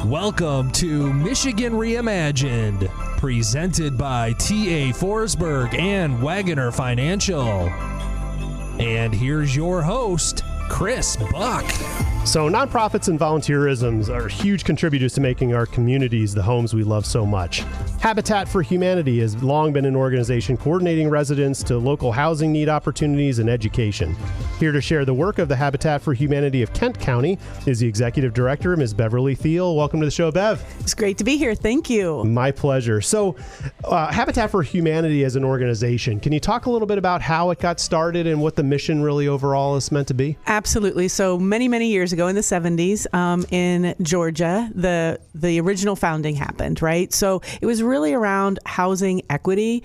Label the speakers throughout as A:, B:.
A: Welcome to Michigan Reimagined, presented by T.A. Forsberg and Wagoner Financial. And here's your host, Chris Buck.
B: So nonprofits and volunteerism are huge contributors to making our communities the homes we love so much. Habitat for Humanity has long been an organization coordinating residents to local housing need opportunities and education. Here to share the work of the Habitat for Humanity of Kent County is the Executive Director, Ms. Beverly Thiel. Welcome to the show, Bev.
C: It's great to be here. Thank you.
B: My pleasure. So Habitat for Humanity as an organization, can you talk a little bit about how it got started and what the mission really overall is meant to be?
C: Absolutely. So many years ago in the 70s in Georgia, the original founding happened, right? So it was really around housing equity.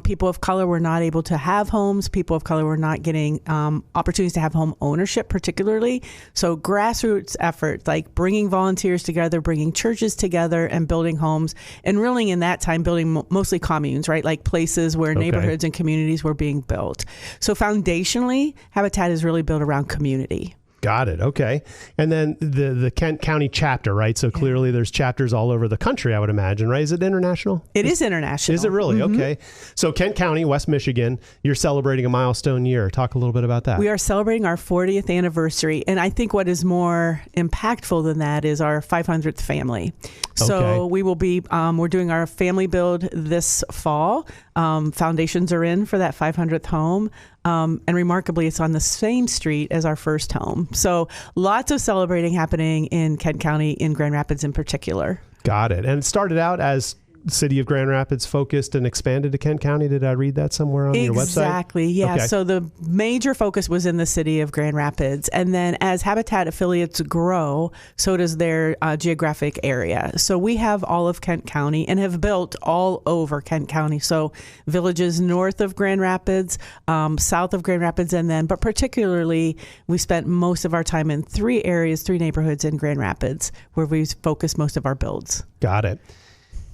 C: People of color were not able to have homes. People of color were not getting opportunities to have home ownership particularly. So grassroots efforts like bringing volunteers together, bringing churches together and building homes, and really in that time building mostly communes, right? Like places where neighborhoods and communities were being built. So foundationally, Habitat is really built around community.
B: Got it. Okay. And then the Kent County chapter, right? So clearly there's chapters all over the country, I would imagine, right? Is it international?
C: It is international.
B: Is it really?
C: Mm-hmm.
B: Okay. So Kent County, West Michigan, you're celebrating a milestone year. Talk a little bit about that.
C: We are celebrating our 40th anniversary. And I think what is more impactful than that is our 500th family. So we will be, we're doing our family build this fall. Foundations are in for that 500th home. And remarkably, it's on the same street as our first home. So lots of celebrating happening in Kent County, in Grand Rapids in particular.
B: Got it. And it started out as City of Grand Rapids focused and expanded to Kent County. Did I read that somewhere on your website?
C: Exactly. Yeah.
B: Okay.
C: So the major focus was in the city of Grand Rapids. And then as Habitat affiliates grow, so does their geographic area. So we have all of Kent County and have built all over Kent County. So villages north of Grand Rapids, south of Grand Rapids, and then, but particularly we spent most of our time in three neighborhoods in Grand Rapids where we focus most of our builds.
B: Got it.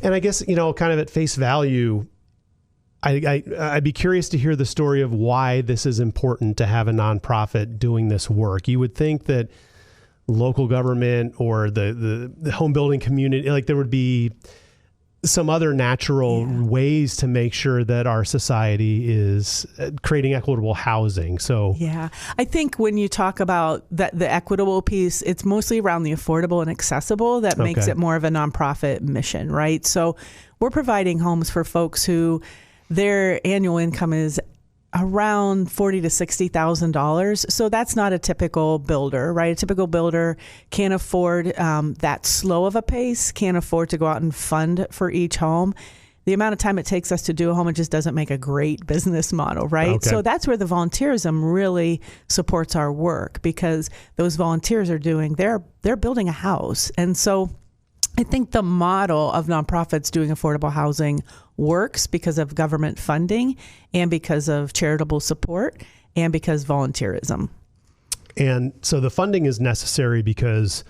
B: And I guess, kind of at face value, I'd be curious to hear the story of why this is important to have a nonprofit doing this work. You would think that local government or the home building community, like there would be some other natural ways to make sure that our society is creating equitable housing. So
C: yeah, I think when you talk about the equitable piece, it's mostly around the affordable and accessible that makes it more of a nonprofit mission, right? So we're providing homes for folks who their annual income is around $40,000 to $60,000. So that's not a typical builder, right? A typical builder can't afford that slow of a pace, can't afford to go out and fund for each home. The amount of time it takes us to do a home, it just doesn't make a great business model, right? So that's where the volunteerism really supports our work, because those volunteers are they're building a house. And so I think the model of nonprofits doing affordable housing works because of government funding and because of charitable support and because volunteerism.
B: And so the funding is necessary because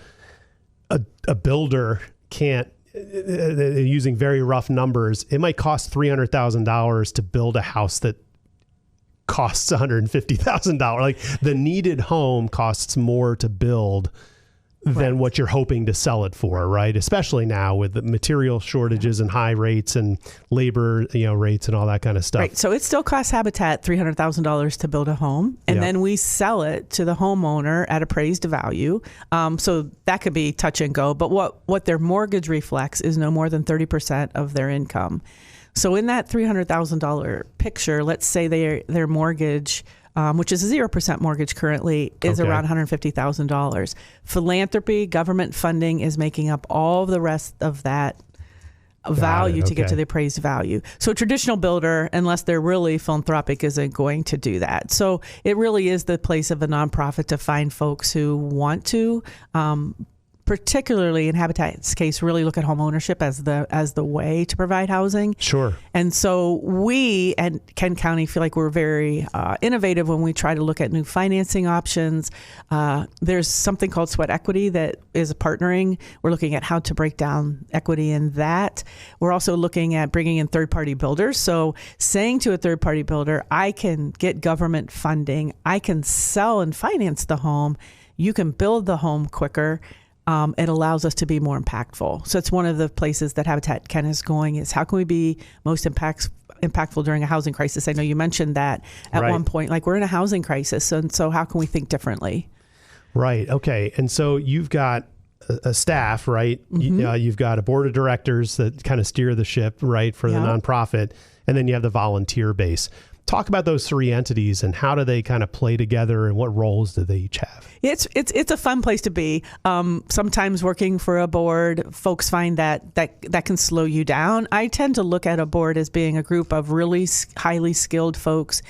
B: a builder can't, using very rough numbers, it might cost $300,000 to build a house that costs $150,000. Like the needed home costs more to build than what you're hoping to sell it for, right? Especially now with the material shortages and high rates and labor, rates and all that kind of stuff.
C: Right. So it still costs Habitat $300,000 to build a home, and then we sell it to the homeowner at appraised value. So that could be touch and go. But what their mortgage reflects is no more than 30% of their income. So in that $300,000 picture, let's say their mortgage, which is a 0% mortgage currently, is around $150,000. Philanthropy, government funding is making up all the rest of that value to get to the appraised value. So a traditional builder, unless they're really philanthropic, isn't going to do that. So it really is the place of a nonprofit to find folks who want to, particularly in Habitat's case, really look at home ownership as the way to provide housing.
B: Sure.
C: And so we at Kent County feel like we're very innovative when we try to look at new financing options. There's something called sweat equity that is partnering. We're looking at how to break down equity in that. We're also looking at bringing in third-party builders. So saying to a third-party builder, I can get government funding, I can sell and finance the home, you can build the home quicker. it allows us to be more impactful. So it's one of the places that Habitat Ken is going, is how can we be most impactful during a housing crisis? I know you mentioned that at one point, like we're in a housing crisis. And so how can we think differently?
B: Right. Okay. And so you've got a staff, right? You've got a board of directors that kind of steer the ship, right, for the nonprofit. And then you have the volunteer base. Talk about those three entities and how do they kind of play together and what roles do they each have?
C: It's a fun place to be. Sometimes working for a board, folks find that can slow you down. I tend to look at a board as being a group of really highly skilled folks.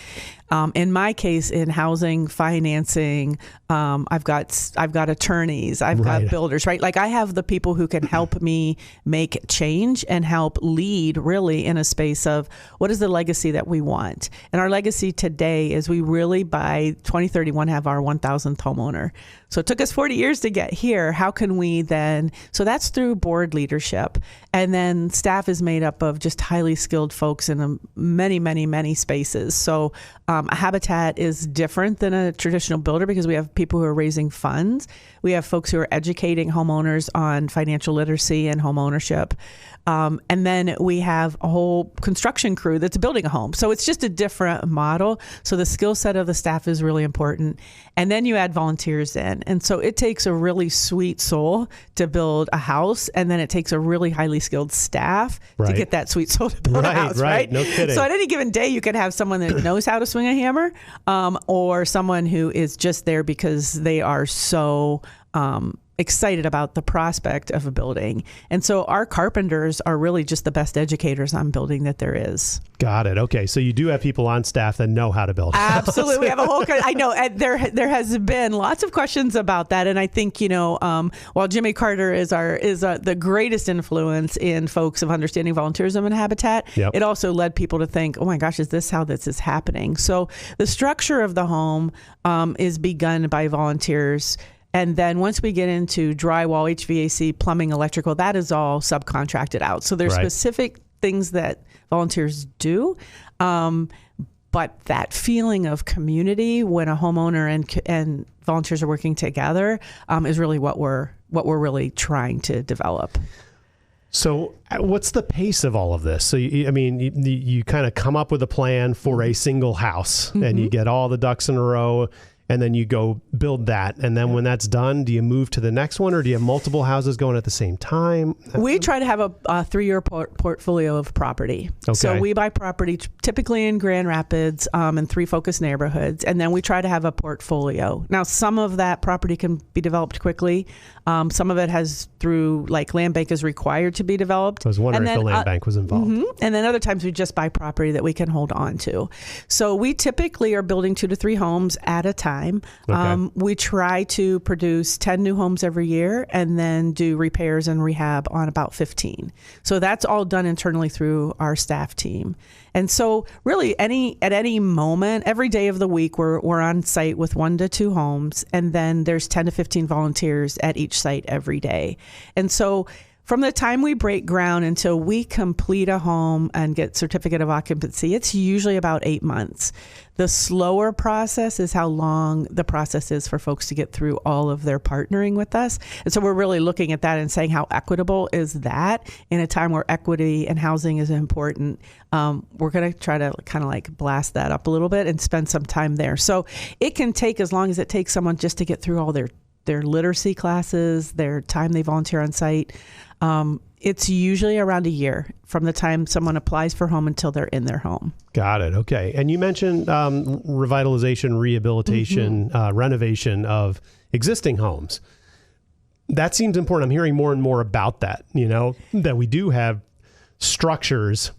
C: In my case, in housing, financing, I've got attorneys, I've got builders, right? Like I have the people who can help me make change and help lead really in a space of what is the legacy that we want. And our legacy today is we really by 2031 have our 1,000th homeowner. So it took us 40 years to get here. How can we then, so that's through board leadership. And then staff is made up of just highly skilled folks in many, many, many spaces. So Habitat is different than a traditional builder because we have people who are raising funds. We have folks who are educating homeowners on financial literacy and home ownership. And then we have a whole construction crew that's building a home. So it's just a different model. So the skill set of the staff is really important. And then you add volunteers in. And so it takes a really sweet soul to build a house. And then it takes a really highly skilled staff to get that sweet soul to build a house, right?
B: No kidding.
C: So at any given day, you could have someone that knows how to swing a hammer or someone who is just there because they are so excited about the prospect of a building. And so our carpenters are really just the best educators on building that there is.
B: Got it. Okay. So you do have people on staff that know how to build.
C: Absolutely. We have a whole, I know there has been lots of questions about that. And I think, while Jimmy Carter is the greatest influence in folks of understanding volunteerism and Habitat, it also led people to think, oh my gosh, is this how this is happening? So the structure of the home is begun by volunteers. And then once we get into drywall, HVAC, plumbing, electrical, that is all subcontracted out. So there's specific things that volunteers do. But that feeling of community when a homeowner and volunteers are working together is really what we're really trying to develop.
B: So what's the pace of all of this? So, you kind of come up with a plan for a single house and you get all the ducks in a row. And then you go build that. And then when that's done, do you move to the next one or do you have multiple houses going at the same time? We
C: try to have a 3-year portfolio of property. Okay. So we buy property typically in Grand Rapids in 3 focused neighborhoods. And then we try to have a portfolio. Now, some of that property can be developed quickly. Some of it has through land bank is required to be developed.
B: I was wondering if the land bank was involved.
C: And then other times we just buy property that we can hold on to. So we typically are building 2 to 3 homes at a time. Okay. We try to produce 10 new homes every year and then do repairs and rehab on about 15. So that's all done internally through our staff team. And so really at any moment, every day of the week, we're on site with 1 to 2 homes. And then there's 10 to 15 volunteers at each site every day. And so from the time we break ground until we complete a home and get certificate of occupancy, it's usually about 8 months. The slower process is how long the process is for folks to get through all of their partnering with us. And so we're really looking at that and saying how equitable is that in a time where equity and housing is important. We're going to try to kind of blast that up a little bit and spend some time there. So it can take as long as it takes someone just to get through all their literacy classes, their time they volunteer on site. It's usually around a year from the time someone applies for a home until they're in their home.
B: Got it. Okay. And you mentioned revitalization, rehabilitation, renovation of existing homes. That seems important. I'm hearing more and more about that, that we do have structures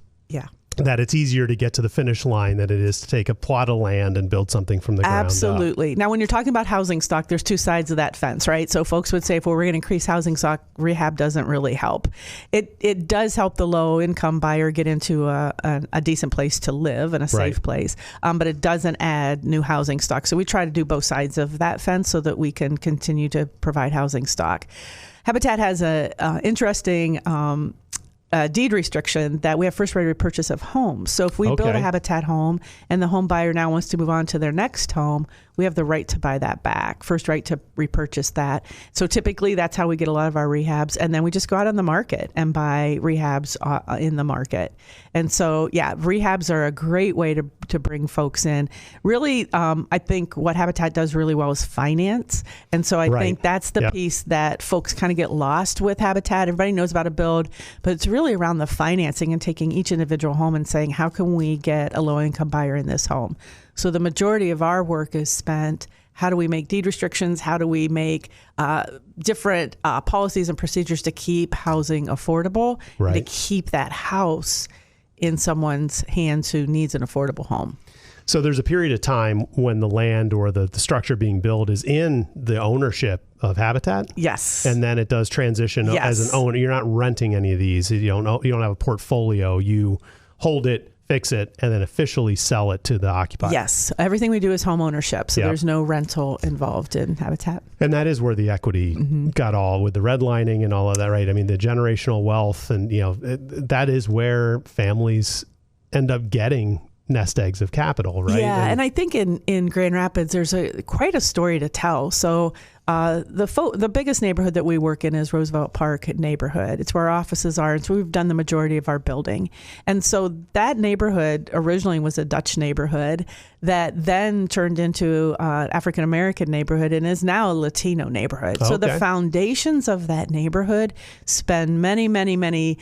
B: that it's easier to get to the finish line than it is to take a plot of land and build something from the ground up.
C: Absolutely. Now, when you're talking about housing stock, there's 2 sides of that fence, right? So folks would say, if we're going to increase housing stock, rehab doesn't really help. It does help the low income buyer get into a decent place to live and a safe place, but it doesn't add new housing stock. So we try to do both sides of that fence so that we can continue to provide housing stock. Habitat has a interesting deed restriction that we have first right of repurchase of homes. So if we build a Habitat home and the home buyer now wants to move on to their next home, we have the right to buy that back, first right to repurchase that. So typically that's how we get a lot of our rehabs. And then we just go out on the market and buy rehabs in the market. And so, rehabs are a great way to bring folks in. Really, I think what Habitat does really well is finance. And so I think that's the piece that folks kind of get lost with Habitat. Everybody knows about a build, but it's really around the financing and taking each individual home and saying, how can we get a low-income buyer in this home? So the majority of our work is spent, how do we make deed restrictions? How do we make different policies and procedures to keep housing affordable, and to keep that house in someone's hands who needs an affordable home?
B: So there's a period of time when the land or the structure being built is in the ownership of Habitat.
C: Yes.
B: And then it does transition as an owner. You're not renting any of these. You don't have a portfolio. You hold it, fix it, and then officially sell it to the occupier.
C: Yes. Everything we do is home ownership. So there's no rental involved in Habitat.
B: And that is where the equity got all with the redlining and all of that, right? I mean, the generational wealth and, that is where families end up getting nest eggs of capital, right?
C: Yeah. And I think in Grand Rapids, there's quite a story to tell. So the biggest neighborhood that we work in is Roosevelt Park neighborhood. It's where our offices are. It's where we've done the majority of our building. And so that neighborhood originally was a Dutch neighborhood that then turned into an African-American neighborhood and is now a Latino neighborhood. So the foundations of that neighborhood span many, many, many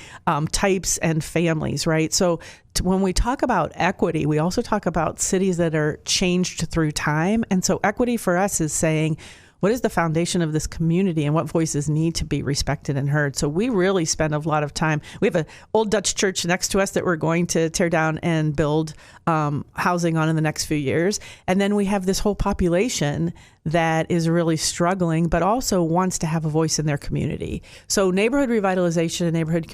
C: types and families, right? So when we talk about equity, we also talk about cities that are changed through time. And so equity for us is saying, what is the foundation of this community and what voices need to be respected and heard? So we really spend a lot of time. We have an old Dutch church next to us that we're going to tear down and build housing on in the next few years. And then we have this whole population that is really struggling, but also wants to have a voice in their community. So neighborhood revitalization and neighborhood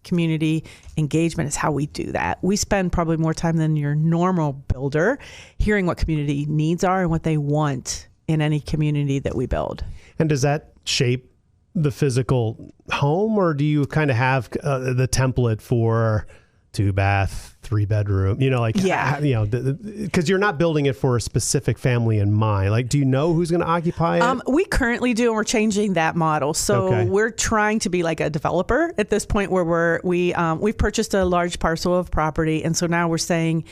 C: community engagement is how we do that. We spend probably more time than your normal builder hearing what community needs are and what they want in any community that we build. And
B: does that shape the physical home, or do you kind of have the template for 2-bath, 3-bedroom, because you're not building it for a specific family in mind. Like, do you know who's going to occupy it?
C: We currently do, and we're changing that model. So we're trying to be like a developer at this point where we've purchased a large parcel of property. And so now we're saying,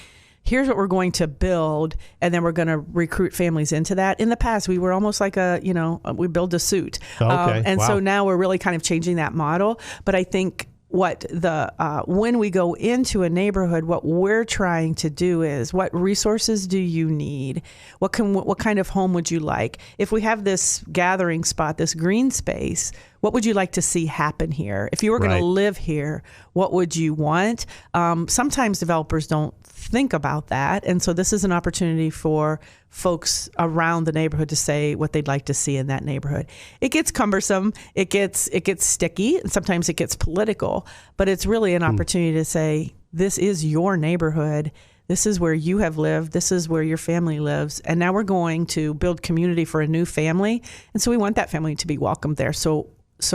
C: here's what we're going to build, and then we're going to recruit families into that. In the past, we were almost like we build a suit. So now we're really kind of changing that model. But I think when we go into a neighborhood, what we're trying to do is, what resources do you need? What kind of home would you like? If we have this gathering spot, this green space, what would you like to see happen here? If you were going to live here, what would you want? Sometimes developers don't think about that. And so this is an opportunity for folks around the neighborhood to say what they'd like to see in that neighborhood. It gets cumbersome. It gets sticky, and sometimes it gets political, but it's really an opportunity to say, this is your neighborhood. This is where you have lived. This is where your family lives. And now we're going to build community for a new family. And so we want that family to be welcomed there. So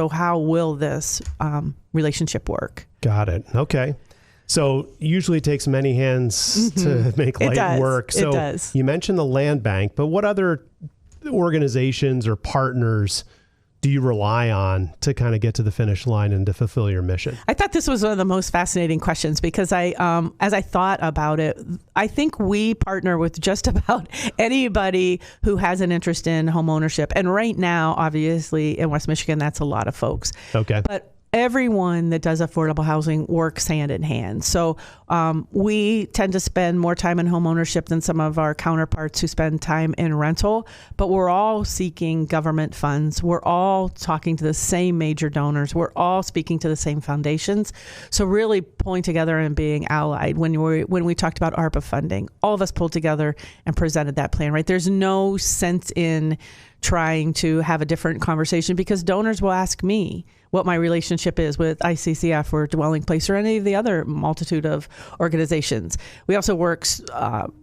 C: how will this relationship work? Got it. Okay. So usually it takes many hands to make light work. So it does.
B: You mentioned the land bank, but what other organizations or partners do you rely on to kind of get to the finish line and to fulfill your mission?
C: I thought this was one of the most fascinating questions because as I thought about it, I think we partner with just about anybody who has an interest in home ownership. And right now, obviously, in West Michigan, that's a lot of folks.
B: Okay.
C: But everyone that does affordable housing works hand in hand. So we tend to spend more time in home ownership than some of our counterparts who spend time in rental, but we're all seeking government funds. We're all talking to the same major donors. We're all speaking to the same foundations. So really pulling together and being allied. When we talked about ARPA funding, all of us pulled together and presented that plan, right? There's no sense in trying to have a different conversation because donors will ask me, what my relationship is with ICCF or Dwelling Place or any of the other multitude of organizations. We also work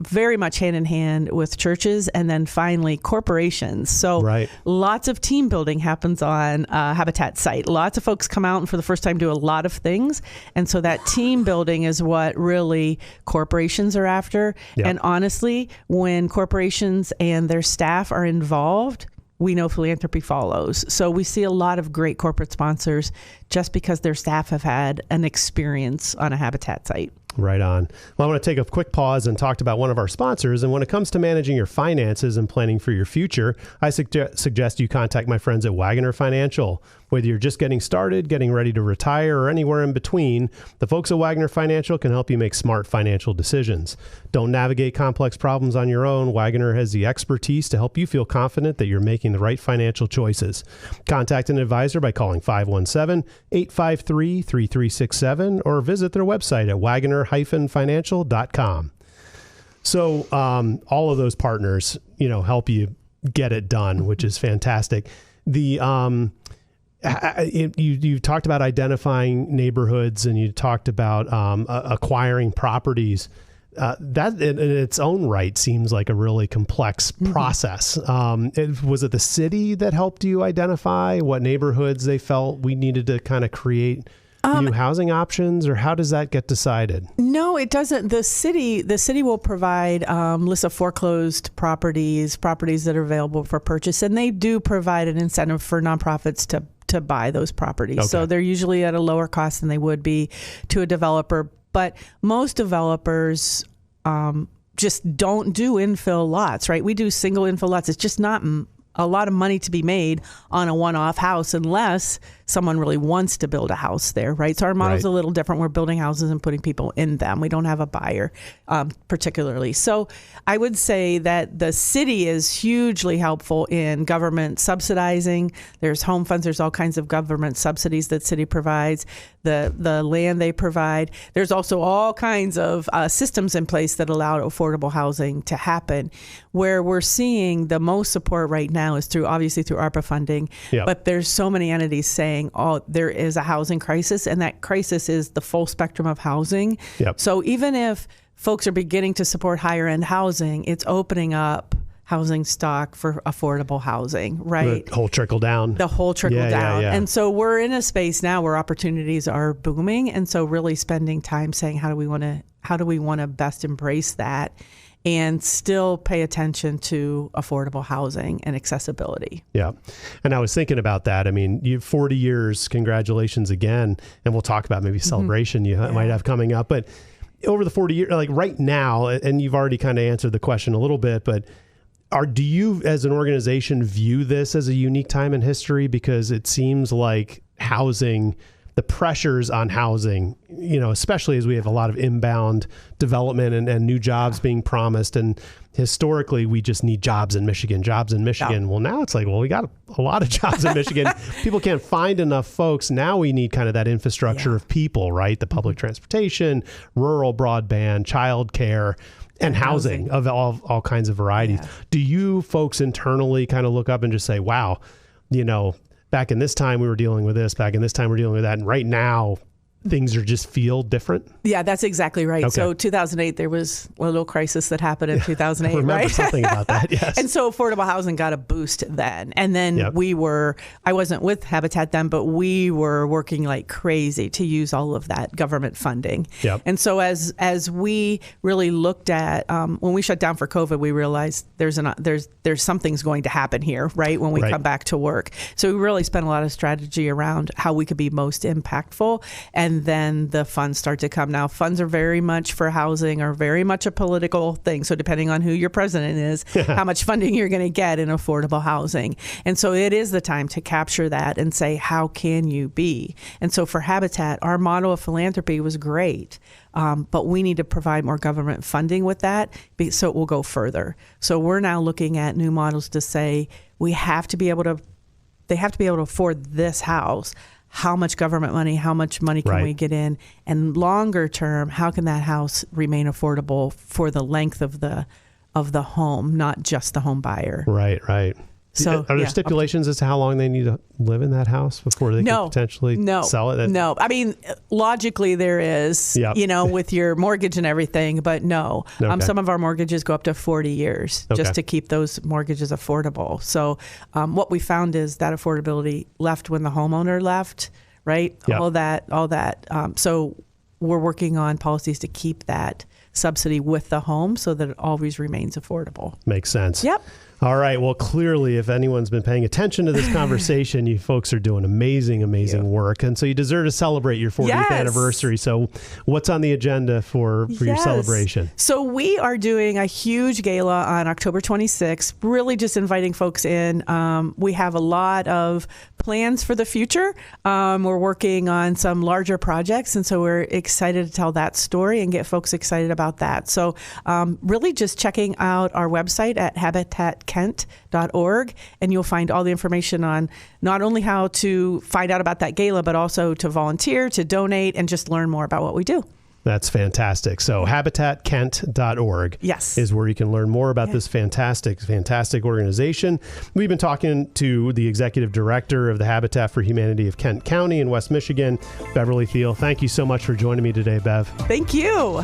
C: very much hand in hand with churches and then finally corporations. So lots of team building happens on Habitat site. Lots of folks come out and for the first time do a lot of things. And so that team building is what really corporations are after. Yep. And honestly, when corporations and their staff are involved, we know philanthropy follows. So we see a lot of great corporate sponsors just because their staff have had an experience on a Habitat site.
B: Right on. Well, I want to take a quick pause and talk about one of our sponsors. And when it comes to managing your finances and planning for your future, I suggest you contact my friends at Wagoner Financial. Whether you're just getting started, getting ready to retire, or anywhere in between, the folks at Wagoner Financial can help you make smart financial decisions. Don't navigate complex problems on your own. Wagoner has the expertise to help you feel confident that you're making the right financial choices. Contact an advisor by calling 517-853-3367 or visit their website at wagoner-financial.com. So all of those partners, help you get it done, which is fantastic. You talked about identifying neighborhoods and you talked about acquiring properties. That in its own right seems like a really complex process. Was it the city that helped you identify what neighborhoods they felt we needed to kind of create new housing options, or how does that get decided?
C: No, it doesn't. The city will provide lists of foreclosed properties that are available for purchase, and they do provide an incentive for nonprofits to buy those properties. Okay. So they're usually at a lower cost than they would be to a developer. But most developers just don't do infill lots, right? We do single infill lots. It's just not a lot of money to be made on a one-off house unless someone really wants to build a house there, right? So our model's a little different. We're building houses and putting people in them. We don't have a buyer particularly. So I would say that the city is hugely helpful in government subsidizing. There's home funds. There's all kinds of government subsidies that city provides, the land they provide. There's also all kinds of systems in place that allow affordable housing to happen. Where we're seeing the most support right now is obviously through ARPA funding, but there's so many entities saying, there is a housing crisis, and that crisis is the full spectrum of housing. Yep. So even if folks are beginning to support higher end housing, it's opening up housing stock for affordable housing, right?
B: The whole trickle down.
C: The whole trickle down. Yeah. And so we're in a space now where opportunities are booming. And so really spending time saying, how do we want to best embrace that and still pay attention to affordable housing and accessibility. Yeah.
B: And I was thinking about that. I mean, you 40 years, congratulations again. And we'll talk about maybe celebration you might have coming up. But over the 40 years, like right now, and you've already kind of answered the question a little bit, but do you as an organization view this as a unique time in history? Because it seems like the pressures on housing, especially as we have a lot of inbound development and new jobs being promised. And historically, we just need jobs in Michigan. Yeah. Well, now it's like, we got a lot of jobs in Michigan. People can't find enough folks. Now we need kind of that infrastructure of people, right? The public transportation, rural broadband, childcare, and housing of all kinds of varieties. Yeah. Do you folks internally kind of look up and just say, wow, back in this time we were dealing with this, back in this time we're dealing with that, and right now things just feel different?
C: Yeah, that's exactly right. Okay. So 2008, there was a little crisis that happened in 2008,
B: I remember
C: right?
B: something about that, yes.
C: And so affordable housing got a boost then. And then I wasn't with Habitat then, but we were working like crazy to use all of that government funding. Yep. And so as we really looked at, when we shut down for COVID, we realized there's something's going to happen here, right? When we come back to work. So we really spent a lot of strategy around how we could be most impactful. And then the funds start to come. Now, funds are very much for housing, are very much a political thing. So depending on who your president is, how much funding you're going to get in affordable housing. And so it is the time to capture that and say, how can you be? And so for Habitat, our model of philanthropy was great, but we need to provide more government funding with that so it will go further. So we're now looking at new models to say they have to be able to afford this house. How much government money, how much money can we get in? And longer term, how can that house remain affordable for the length of the home, not just the home buyer?
B: Right.
C: So,
B: are there stipulations as to how long they need to live in that house before they can potentially sell it?
C: No. I mean, logically there is, with your mortgage and everything, but no.
B: Okay.
C: Some of our mortgages go up to 40 years just to keep those mortgages affordable. So what we found is that affordability left when the homeowner left, right?
B: Yep.
C: All that. So we're working on policies to keep that subsidy with the home so that it always remains affordable.
B: Makes sense.
C: Yep.
B: All right. Well, clearly, if anyone's been paying attention to this conversation, you folks are doing amazing work. And so you deserve to celebrate your 40th anniversary. So what's on the agenda for your celebration?
C: So we are doing a huge gala on October 26th, really just inviting folks in. We have a lot of plans for the future. We're working on some larger projects. And so we're excited to tell that story and get folks excited about that. So really just checking out our website at habitatkent.org, and you'll find all the information on not only how to find out about that gala, but also to volunteer, to donate, and just learn more about what we do.
B: That's fantastic. So habitatkent.org is where you can learn more about this fantastic organization. We've been talking to the executive director of the Habitat for Humanity of Kent County in West Michigan, Beverly Thiel. Thank you so much for joining me today, Bev.
C: Thank you.